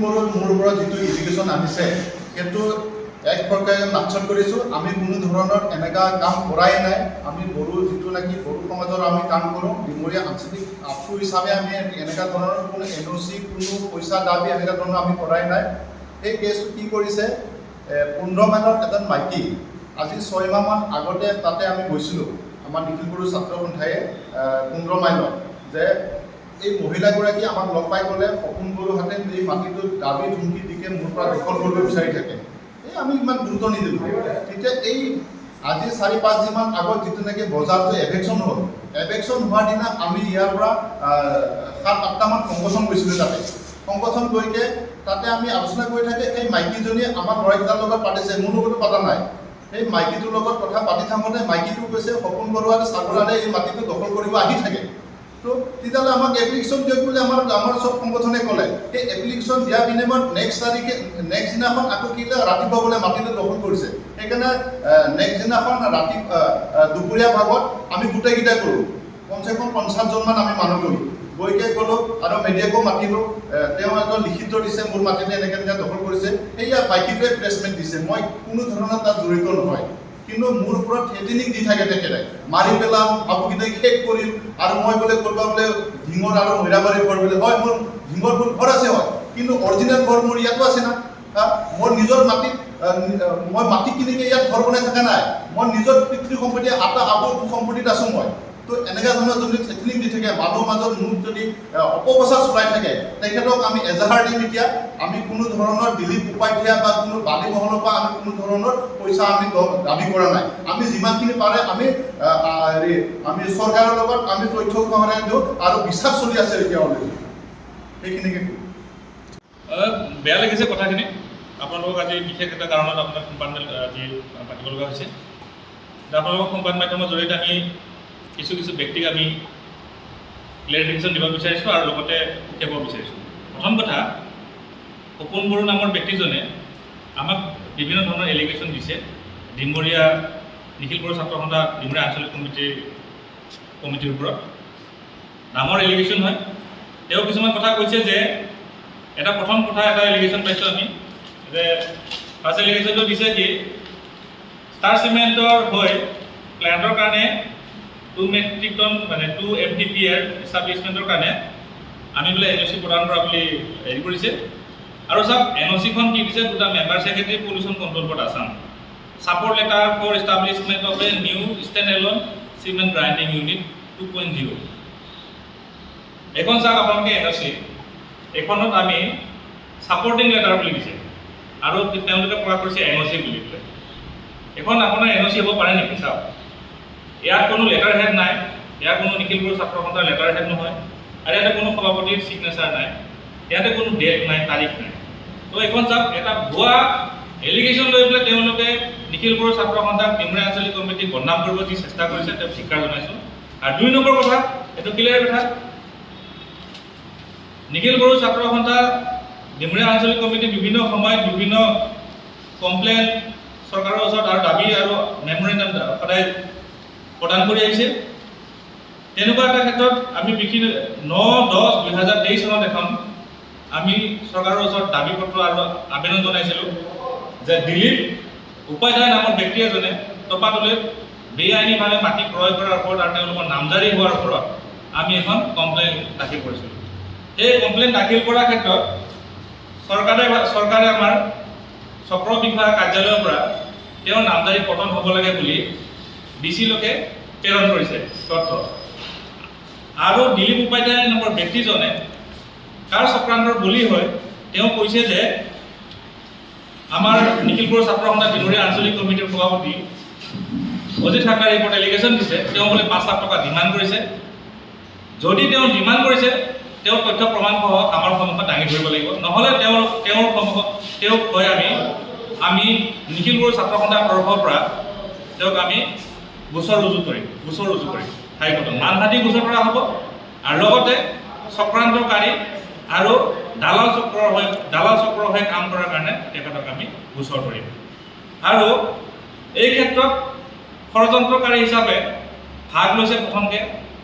বড়োৰ মোৰ ওপৰত যিটো এলিগেশ্যন আনিছে সেইটো এক প্ৰকাৰে নাকচত কৰিছোঁ। আমি কোনো ধৰণৰ এনেকুৱা কাম কৰাই নাই। আমি বড়ো যিটো নেকি বড়ো সমাজৰ আমি কাম কৰোঁ, ডিমৰীয়া আঞ্চলিক আফু হিচাপে আমি এনেকুৱা ধৰণৰ কোনো NOC কোনো পইচা দাবী এনেকুৱা ধৰণৰ আমি কৰাই নাই। এই কেছটো কি কৰিছে, 15 মাইলত এজন মাইকী আজি 6 মাহমান আগতে তাতে আমি গৈছিলোঁ, আমাৰ নিখিল বড়ো ছাত্ৰ সন্থাই 15 মাইলত, যে এই মহিলাগৰাকী আমাক লগ পাই ক'লে সপোন বড়োহাঁতে এই মাটিটোত দাবী ধুমকি দিকে মোৰ পৰা দখল কৰিব বিচাৰি থাকে। এই আমি ইমান গুৰুত্ব নিদিলোঁ। তেতিয়া এই আজি 4-5 দিনমান আগত যিটো নেকি বজাৰটো এভেকশ্যন হ'ল, এভেকশ্যন হোৱাৰ দিনা আমি ইয়াৰ পৰা 7-8টামান সংগঠন গৈছিলোঁ তাতে। সংগঠন গৈকে তাতে আমি আলোচনা কৰি থাকে এই মাইকীজনীয়ে আমাৰ ল'ৰাকেইটাৰ লগত পাতিছে, মোৰ লগতো পতা নাই। সেই মাইকীটোৰ লগত কথা পাতি থাকোঁতে মাইকীটো কৈছে সপোন বৰুৱাই ছাগলাৰে এই মাটিটো দখল কৰিব আহি থাকে। তো তেতিয়াহ'লে আমাক এপ্লিকেশ্যন দিয়ক বুলি আমাৰ চব সংগঠনে ক'লে। সেই এপ্লিকেশ্যন দিয়াৰ বিনিময়ত নেক্সট দিনাখন আকৌ কিলে ৰাতিপুৱা বোলে মাটিটো দখল কৰিছে। সেইকাৰণে নেক্সট দিনাখন দুপৰীয়া ভাগত আমি গোটেইকেইটাই কৰোঁ, কমচে কম 50জনমান আমি মানুহ গ'লোঁ। গৈকে গ'লোঁ আৰু মিডিয়াকো মাতিলোঁ। তেওঁ এজন লিখিত দিছে মোৰ মাটিতে এনেকৈ দখল কৰিছে। সেয়া মাইকীটোৱে প্লেচমেণ্ট দিছে, মই কোনো ধৰণৰ তাত জড়িত নহয়। কিন্তু মোৰ ওপৰত থ্ৰেটেনিং দি থাকে তেখেতে, মাৰি পেলাম, আপুকেইটাই শেষ কৰিম, আৰু মই বোলে ক'ৰবা বোলে ঢিঙৰ আৰু মৈৰাবাৰী ঘৰ বোলে হয়, মোৰ ঢিঙৰ ঘৰ আছে হয়, কিন্তু অৰিজিনেল ঘৰ মোৰ ইয়াতো আছে না। মোৰ নিজৰ মাটিত মই মাটি কিনিকে ইয়াত ঘৰ বনাই থকা নাই। মই নিজৰ পিতৃ সম্পত্তি আবুৰ সম্পত্তিত আছোঁ মই। তো এনেকুৱা ধৰণৰ যদি থ্ৰেটেনিং দি থাকে, মানুহৰ মাজত মোক যদি অপপ্ৰচাৰ চলাই থাকে, তেখেতক আমি এজাহাৰ দিম। এতিয়া আমি কোনো ধৰণৰ দিলীপ উপাধ্যায় বা কোনো বালি মহলৰ পৰা আমি কোনো ধৰণৰ পইচা আমি দাবী কৰা নাই। আমি যিমানখিনি পাৰে আমি চৰকাৰৰ লগত আমি তথ্য সহায় দিওঁ আৰু বিশ্বাস চলি আছে এতিয়া অলৰেডি। সেইখিনিকে বেয়া লাগিছে কথাখিনি। আপোনালোকক আজি বিশেষ এটা কাৰণত আপোনাক সংবাদ আজি পাতিব লগা হৈছে। আপোনালোকক সংবাদ মাধ্যমৰ জৰিয়তে আমি কিছু ব্যক্তিক আমি ক্লেৰিফিকেশ্যন দিব বিচাৰিছোঁ আৰু লগতে শিকাব বিচাৰিছোঁ। প্ৰথম কথা, সপোন বড়ো নামৰ ব্যক্তিজনে আমাক বিভিন্ন ধৰণৰ এলিগেশ্যন দিছে। ডিমৰীয়া নিখিল বড়ো ছাত্ৰ সন্থা ডিমৰীয়া আঞ্চলিক কমিটিৰ ওপৰত ডাঙৰ এলিগেশ্যন হয়। তেওঁ কিছুমান কথা কৈছে যে প্ৰথম কথা এটা এলিগেশ্যন পাইছোঁ আমি, যে ফাৰ্ষ্ট এলিগেশ্যনটো দিছে কি ষ্টাৰ চিমেণ্টৰ হৈ ক্লায়েণ্টৰ কাৰণে 2 মেট্ৰিক টন মানে 2 MTPA এষ্টাব্লিছমেণ্টৰ কাৰণে আমি বোলে NOC প্ৰদান কৰা বুলি হেৰি কৰিছে। আৰু চাওক NOCখন কি দিছে, দুটা member secretary pollution control board Assam, support letter for establishment of a new stand alone cement grinding unit 2.0। এখন চাওক আপোনালোকে NOC, এইখনত আমি ছাপৰ্টিং লেটাৰ বুলি দিছে আৰু তেওঁলোকে প্ৰকাশ কৰিছে NOC বুলি পেলাই। এখন আপোনাৰ NOC হ'ব পাৰে নেকি? চাওক, ইয়াত কোনো লেটাৰ হেড নাই, ইয়াত কোনো নিখিল বড়ো ছাত্ৰ সন্থাৰ লেটাৰ হেড নহয়, আৰু ইয়াতে কোনো সভাপতিৰ ছিগনেচাৰ নাই, ইয়াতে কোনো ডেট নাই, তাৰিখ নাই। তো এইখন চাওক, এটা ভুৱা এলিগেশ্যন লৈ পেলাই তেওঁলোকে নিখিল বড়ো ছাত্ৰ সন্থাক ডিমৰীয়া আঞ্চলিক কমিটিক বদনাম কৰিব যি চেষ্টা কৰিছে, তেওঁক স্বীকাৰ জনাইছোঁ। আৰু 2 নম্বৰ কথা, এইটো ক্লিয়াৰ কথা, নিখিল বড়ো ছাত্ৰ সন্থা ডিমৰীয়া আঞ্চলিক কমিটি বিভিন্ন সময়ত বিভিন্ন কমপ্লেইন চৰকাৰৰ ওচৰত আৰু দাবী আৰু মেমৰেণ্ডাম সদায় প্ৰদান কৰি আহিছে। তেনেকুৱা এটা ক্ষেত্ৰত আমি 9-10-2023 চনত এখন আমি চৰকাৰৰ ওচৰত দাবী পত্ৰ আৰু আবেদন জনাইছিলোঁ যে দিলীপ উপাধ্যায় নামৰ ব্যক্তি এজনে তপাতলীত বেআইনীভাৱে মাটি ক্ৰয় কৰাৰ ওপৰত আৰু তেওঁলোকৰ নামজাৰি হোৱাৰ ওপৰত আমি এখন কমপ্লেইন দাখিল কৰিছিলোঁ। এই কমপ্লেইন দাখিল কৰাৰ ক্ষেত্ৰত চৰকাৰে আমাৰ চক্ৰ বিষয়া কাৰ্যালয়ৰ পৰা তেওঁৰ নামজাৰি পতন হ'ব লাগে বুলি DC লোকে প্ৰেৰণ কৰিছে তথ্য। আৰু দিলীপ উপাধ্যায় নামৰ ব্যক্তিজনে কাৰ চক্ৰান্তৰ বলি হয়, তেওঁ কৈছে যে আমাৰ নিখিল বড়ো ছাত্ৰ সন্থা ডিমৰীয়া আঞ্চলিক কমিটিৰ সভাপতি অজিত হাজৰিকাৰ ওপৰত এলিগেশ্যন দিছে। তেওঁ বোলে 5 লাখ টকা ডিমাণ্ড কৰিছে। যদি তেওঁ ডিমাণ্ড কৰিছে, তেওঁৰ তথ্য প্ৰমাণসহ আমাৰ সন্মুখত দাঙি ধৰিব লাগিব, নহ'লে তেওঁৰ সন্মুখত তেওঁক কৈ আমি নিখিল বড়ো ছাত্ৰ সন্থাৰ তৰফৰ পৰা তেওঁক আমি গোচৰ ৰুজু কৰিম হাইকোৰ্টত মানহানি গোচৰ কৰা হ'ব। আৰু লগতে চক্ৰান্তকাৰী আৰু দালাল চক্ৰৰ হৈ কাম কৰাৰ কাৰণে তেখেতক আমি গোচৰ কৰিম। আৰু এই ক্ষেত্ৰত ষড়যন্ত্ৰকাৰী হিচাপে ভাগ লৈছে প্ৰথমতে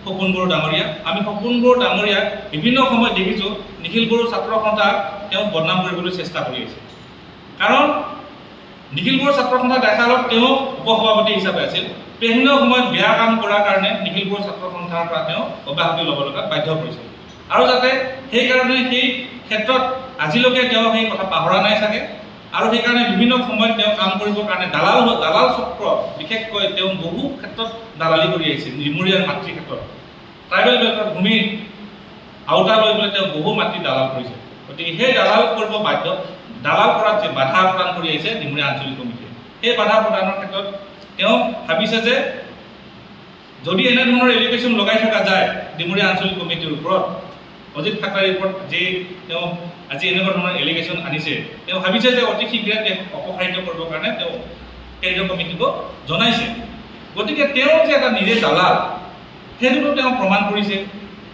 সপোন বড়ো ডাঙৰীয়া। আমি সপোন বড়ো ডাঙৰীয়াক বিভিন্ন সময়ত দেখিছোঁ নিখিল বড়ো ছাত্ৰ সন্থাক তেওঁ বদনাম কৰিবলৈ চেষ্টা কৰি আছে। কাৰণ নিখিল বড়ো ছাত্ৰ সন্থা দেখালত তেওঁ উপসভাপতি হিচাপে আছিল। বিভিন্ন সময়ত বেয়া কাম কৰাৰ কাৰণে নিখিল বড়ো ছাত্ৰ সন্থাৰ পৰা তেওঁ অব্যাহতি ল'ব লগাত বাধ্য কৰিছিল। আৰু যাতে সেইকাৰণে সেই ক্ষেত্ৰত আজিলৈকে তেওঁ সেই কথা পাহৰা নাই চাগে। আৰু সেইকাৰণে বিভিন্ন সময়ত তেওঁ কাম কৰিবৰ কাৰণে দালাল চক্ৰ, বিশেষকৈ তেওঁ বহু ক্ষেত্ৰত দালালি কৰি আহিছে। ডিমৰীয়াৰ মাতৃৰ ক্ষেত্ৰত ট্ৰাইবেল বেল্টৰ ভূমিৰ আওতা লৈ পেলাই তেওঁ বহু মাতৃ দালাল কৰিছে। গতিকে সেই দালাল কৰাত যে বাধা প্ৰদান কৰি আহিছে ডিমৰীয়া আঞ্চলিক কমিটিয়ে, সেই বাধা প্ৰদানৰ ক্ষেত্ৰত তেওঁ ভাবিছে যে যদি এনেধৰণৰ এলিগেশ্যন লগাই থকা যায় ডিমৰীয়া আঞ্চলিক কমিটিৰ ওপৰত, অজিত খাটাৰীৰ ওপৰত যে তেওঁ আজি এনেকুৱা ধৰণৰ এলিগেশ্যন আনিছে, তেওঁ ভাবিছে যে অতি শীঘ্ৰে তেওঁক অপসাৰিত কৰিবৰ কাৰণে তেওঁ কেন্দ্ৰীয় কমিটিক জনাইছে। গতিকে তেওঁ যে এটা নিজে দালাল সেইটোতো তেওঁ প্ৰমাণ কৰিছে,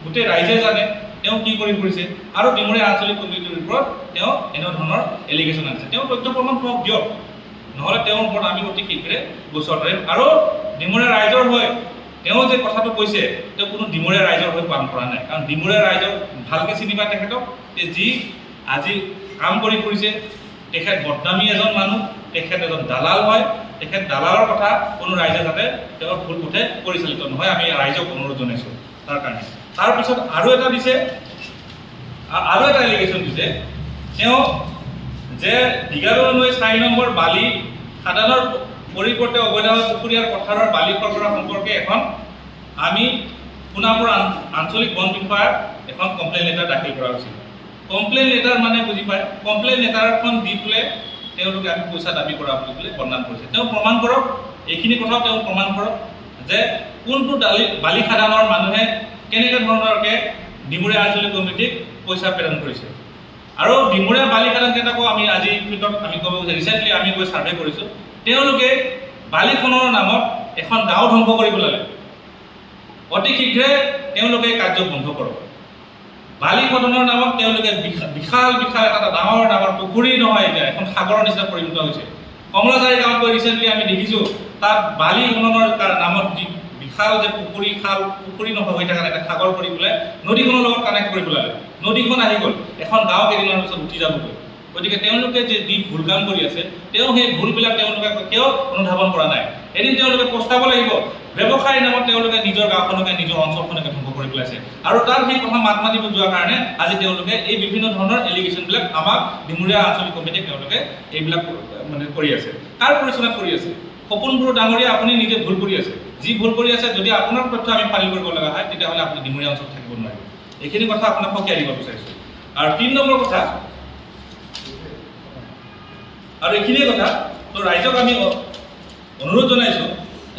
গোটেই ৰাইজে জানে তেওঁ কি কৰি ফুৰিছে। আৰু ডিমৰীয়া আঞ্চলিক কমিটিৰ ওপৰত তেওঁ এনেধৰণৰ এলিগেশ্যন আনিছে। তেওঁ তথ্য প্ৰমাণ সহ দিয়ক, নহ'লে তেওঁৰ ওপৰত আমি অতি শীঘ্ৰে গোচৰ ধৰিম। আৰু ডিমৰীয়া ৰাইজৰ হৈ তেওঁ যে কথাটো কৈছে, তেওঁ কোনো ডিমৰীয়া ৰাইজৰ হৈ কাম কৰা নাই। কাৰণ ডিমৰীয়া ৰাইজক ভালকৈ চিনি পায় তেখেতক, যি আজি কাম কৰি ফুৰিছে, তেখেত বদনামী এজন মানুহ, তেখেত এজন দালাল হয়। তেখেত দালালৰ কথা কোনো ৰাইজে যাতে তেওঁৰ ভুল পথে পৰিচালিত নহয়, আমি ৰাইজক অনুৰোধ জনাইছোঁ তাৰ কাৰণে। তাৰপিছত আৰু এটা এলিগেশ্যন দিছে তেওঁ যে দীঘাদৈ নৈ ৪ নম্বৰ বালি খাদানৰ পৰিৱৰ্তে অবৈধভাৱে পুখুৰী আৰু পথাৰৰ বালি সৰবৰাহ সম্পৰ্কে আমি সোণাপুৰ আঞ্চলিক বন বিষয়াৰ এখন কমপ্লেইন লেটাৰ দাখিল কৰা হৈছিল। কমপ্লেইন লেটাৰ মানে বুজি পায়, কমপ্লেইন লেটাৰখন দি পেলাই তেওঁলোকে আমি পইচা দাবী কৰা বুলি পেলাই বদনাম কৰিছে। তেওঁ প্ৰমাণ কৰক, এইখিনি কথাও তেওঁ প্ৰমাণ কৰক যে কোনটো বালি খাদানৰ মানুহে কেনেকৈ ধৰণৰকৈ ডিমৰীয়া আঞ্চলিক কমিটিক পইচা প্ৰেৰণ কৰিছে। আৰু ডিমৰীয়া বালি খাদানকেইটাকো আমি আজিৰ ভিতৰত আমি ক'ব ৰিচেণ্টলি আমি গৈ ছাৰ্ভে কৰিছোঁ, তেওঁলোকে বালি খননৰ নামত এখন গাঁও ধ্বংস কৰি পেলালে। অতি শীঘ্ৰে তেওঁলোকে কাৰ্য বন্ধ কৰক। বালি খননৰ নামত তেওঁলোকে বিশাল এটা ডাঙৰ পুখুৰী নহয়, এতিয়া এখন সাগৰৰ নিচিনা পৰিণত হৈছে। কমলাজাৰী গাঁৱত গৈ ৰিচেণ্টলি আমি দেখিছোঁ তাত বালি খননৰ নামত যি বিশাল যে পুখুৰী নহয় হৈ থকা এটা সাগৰ কৰি পেলাই নদীখনৰ লগত কানেক্ট কৰি পেলালে। নদীখন আহি গ'ল, এখন গাঁও কেইদিনমানৰ পিছত উঠি যাবগৈ। গতিকে তেওঁলোকে যে ভুল কাম কৰি আছে, তেওঁ সেই ভুলবিলাক তেওঁলোকে কিয় অনুধাৱন কৰা নাই। এদিন তেওঁলোকে পস্তাব লাগিব, ব্যৱসায়ৰ নামত তেওঁলোকে নিজৰ গাঁওখনকে নিজৰ অঞ্চলখনকে ধ্বংস কৰি পেলাইছে। আৰু তাৰ সেই কথা মাত মাতিব যোৱাৰ কাৰণে আজি তেওঁলোকে এই বিভিন্ন ধৰণৰ এলিগেশ্যনবিলাক আমাক ডিমৰীয়া আঞ্চলিক কমিটিক তেওঁলোকে এইবিলাক মানে কৰি আছে। কাৰ পৰিচালনাত কৰি আছে? সপোন বড়ো ডাঙৰীয়া আপুনি নিজে ভুল কৰি আছে। যি ভুল কৰি আছে, যদি আপোনাৰ তথ্য আমি ফাইল কৰিব লগা হয় তেতিয়াহ'লে আপুনি ডিমৰীয়া অঞ্চলত থাকিব নোৱাৰিব। এইখিনি কথা আপোনাক সকীয়াই দিব বিচাৰিছোঁ। আৰু ৩ নম্বৰ কথা, আৰু এইখিনিয়ে কথা, তো ৰাইজক আমি অনুৰোধ জনাইছোঁ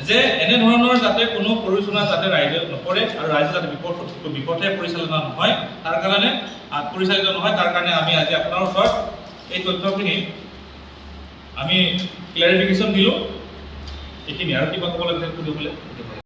যে এনেধৰণৰ যাতে কোনো পৰিচালনা যাতে ৰাইজে নকৰে আৰু ৰাইজে যাতে বিপথে পৰিচালিত নহয় তাৰ কাৰণে আমি আজি আপোনাৰ ওচৰত এই তথ্যখিনি আমি ক্লেৰিফিকেশ্যন দিলোঁ। এইখিনি আৰু কিবা ক'ব লাগে সুধিবলৈ।